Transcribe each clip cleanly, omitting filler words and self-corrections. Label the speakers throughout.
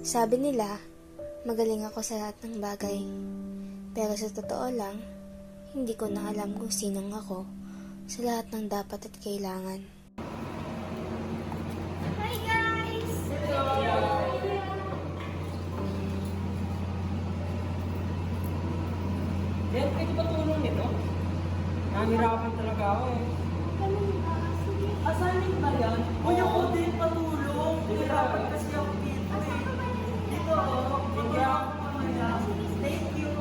Speaker 1: Sabi nila, magaling ako sa lahat ng bagay. Pero sa totoo lang, hindi ko na alam kung sinong ako sa lahat ng dapat at kailangan.
Speaker 2: Hi guys!
Speaker 3: Jen, pwede ba tulong nito? Nahihirapan talaga ako eh. Asanin ba yan? Uy, ako din patulong. Nahihirapan kasi ako dito eh. Dito ako. Thank you.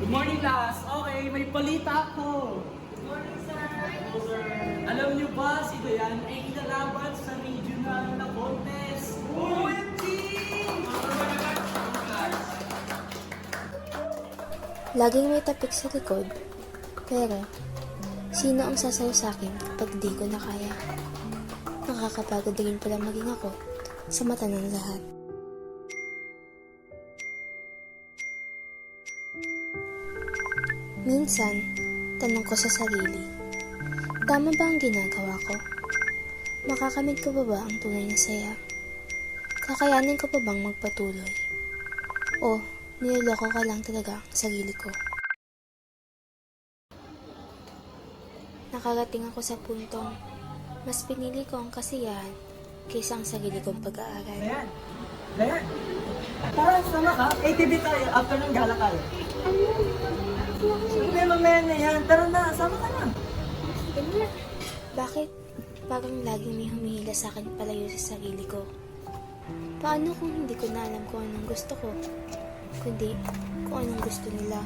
Speaker 3: Good morning, class. Okay, may balita ako. Good morning, sir. Hello, sir. Alam niyo ba, si Dayan ay inalaban sa regional na contest. OMG!
Speaker 1: Laging may tapik sa likod, pero sino ang sasayo sa akin kapag di ko na kaya? Nakakapagod din pala maging ako sa mata ng lahat. Minsan, tanong ko sa sarili, tama ba ang ginagawa ko? Makakamit ko ba ang tunay na saya? Kakayanin ko pa bang magpatuloy? O niloloko ka lang talaga ang sarili ko? Nakarating ako sa puntong mas pinili ko ang kasiyahan kaysa ang sarili kong pag-aaral.
Speaker 3: Dayan! Dayan! Tara, sama ka. ATV tayo after ng gala tayo. Sige, mamaya na yan. Tara na, sama ka na.
Speaker 1: Bakit parang laging may humihila sa akin palayo sa sarili ko? Paano kung hindi ko na alam kung anong gusto ko, kundi kung anong gusto nila?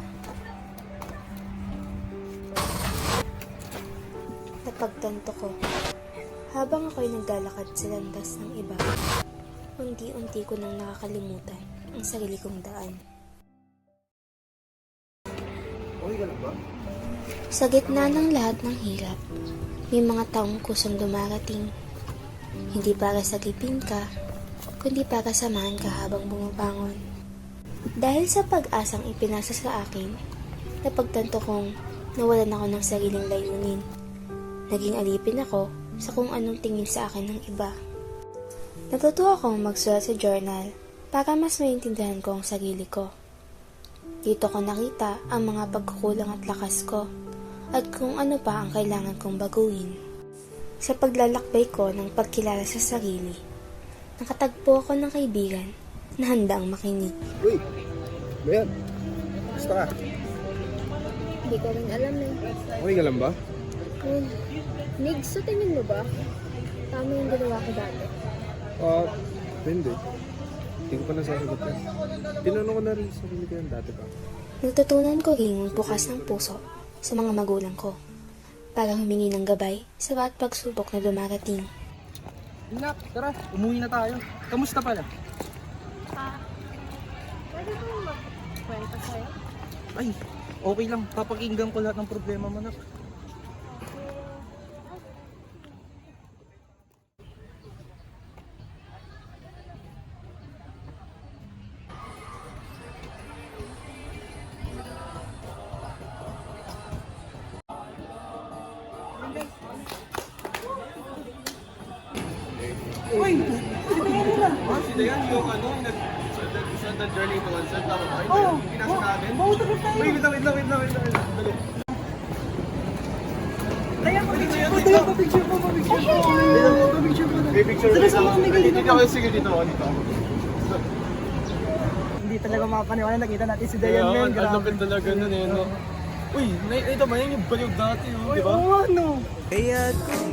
Speaker 1: Napagtanto ko, habang ako'y naglalakad sa landas ng iba, unti-unti ko nang nakakalimutan ang sarili kong daan.
Speaker 4: Okay ka lang ba?
Speaker 1: Sa gitna ng lahat ng hirap, may mga taong kusang dumarating. Hindi para sagipin ka, kundi para samahan ka habang bumabangon. Dahil sa pag-asang ipinasa sa akin, napagtanto kong nawalan ako ng sariling layunin. Naging alipin ako sa kung anong tingin sa akin ng iba. Natuto akong magsulat sa journal para mas maintindihan ko ang sarili ko. Dito ko nakita ang mga pagkukulang at lakas ko at kung ano pa ang kailangan kong baguhin. Sa paglalakbay ko ng pagkilala sa sarili, nakatagpo ako ng kaibigan na handang makinig.
Speaker 4: Uy! Bayan! Basta ka?
Speaker 2: Hindi ko rin alam eh.
Speaker 4: Okay ka lang ba?
Speaker 2: Nig, sa tingin mo ba? Tama yung ginawa ko dati.
Speaker 4: Hindi. Hindi ko pa nasasagot yan. Tinanong ko na rin sa sarili ko yan dati pa.
Speaker 1: Natutunan ko ring bukas ng puso sa mga magulang ko para humingi ng gabay sa bawat pagsubok na dumarating.
Speaker 3: Nak, tara, umuwi na tayo. Kamusta pala?
Speaker 2: Pwede ko magkwento sa'yo?
Speaker 3: Ay, okay lang. Papakinggan ko lahat ng problema mo, nak. Uy!
Speaker 4: Si Dayan, yung ano, sa the journey to one tama ba?
Speaker 3: Oo!
Speaker 4: Pinasa natin?
Speaker 3: Bautrip tayo!
Speaker 4: Wait lang. Dali.
Speaker 3: Dayan, papicture ko! Dayan, papicture ko! Papicture ko!
Speaker 4: May picture
Speaker 3: Sila sa mga Miguel dito.
Speaker 4: Dito ako, sige dito.
Speaker 3: Hindi talaga makapaniwala, nakita natin si Dayan ngayon.
Speaker 4: Ang lapit talaga nun eh, no? Uy, ito ba yan yung baliw dati,
Speaker 3: Uy,
Speaker 4: di ba?
Speaker 3: oo, ano?
Speaker 5: Kaya't kung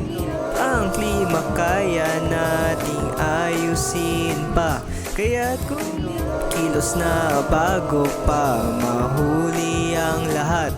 Speaker 5: ang klima kaya nating ayusin pa. Kaya't kung kilos na bago pa mahuli ang lahat.